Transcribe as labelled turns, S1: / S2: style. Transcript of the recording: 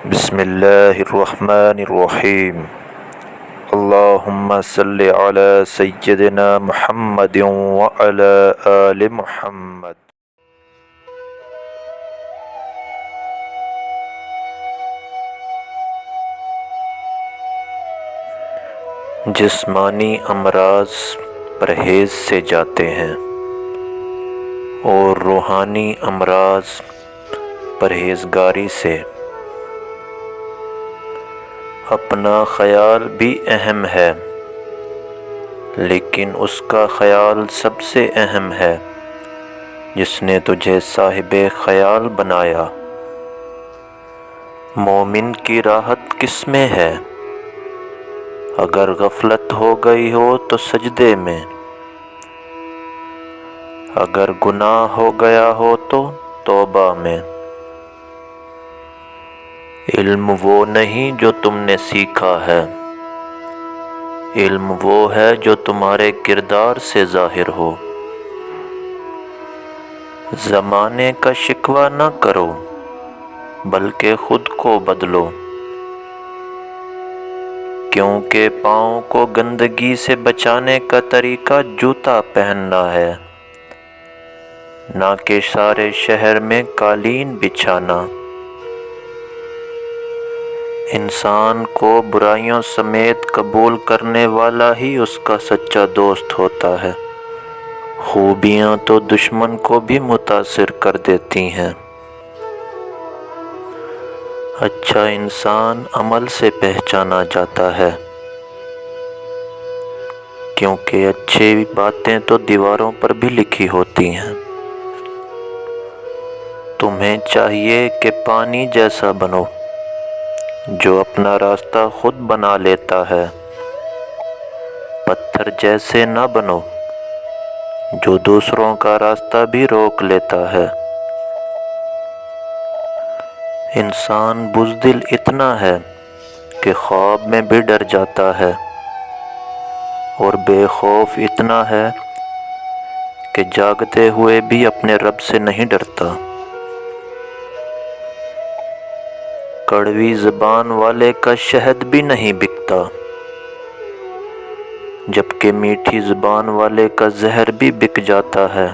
S1: بسم اللہ الرحمن الرحیم اللہم صلی علی سیدنا محمد وعلی آل محمد۔ جسمانی امراض پرہیز سے جاتے ہیں اور روحانی امراض پرہیزگاری سے۔ اپنا خیال بھی اہم ہے، لیکن اس کا خیال سب سے اہم ہے جس نے تجھے صاحب خیال بنایا۔ مومن کی راحت کس میں ہے؟ اگر غفلت ہو گئی ہو تو سجدے میں، اگر گناہ ہو گیا ہو تو توبہ میں۔ علم وہ نہیں جو تم نے سیکھا ہے، علم وہ ہے جو تمہارے کردار سے ظاہر ہو۔ زمانے کا شکوہ نہ کرو بلکہ خود کو بدلو، کیونکہ پاؤں کو گندگی سے بچانے کا طریقہ جوتا پہننا ہے، نہ کہ سارے شہر میں قالین بچھانا۔ انسان کو برائیوں سمیت قبول کرنے والا ہی اس کا سچا دوست ہوتا ہے۔ خوبیاں تو دشمن کو بھی متاثر کر دیتی ہیں۔ اچھا انسان عمل سے پہچانا جاتا ہے، کیونکہ اچھی باتیں تو دیواروں پر بھی لکھی ہوتی ہیں۔ تمہیں چاہیے کہ پانی جیسا بنو جو اپنا راستہ خود بنا لیتا ہے، پتھر جیسے نہ بنو جو دوسروں کا راستہ بھی روک لیتا ہے۔ انسان بزدل اتنا ہے کہ خواب میں بھی ڈر جاتا ہے، اور بے خوف اتنا ہے کہ جاگتے ہوئے بھی اپنے رب سے نہیں ڈرتا۔ کڑوی زبان والے کا شہد بھی نہیں بکتا، جبکہ میٹھی زبان والے کا زہر بھی بک جاتا ہے۔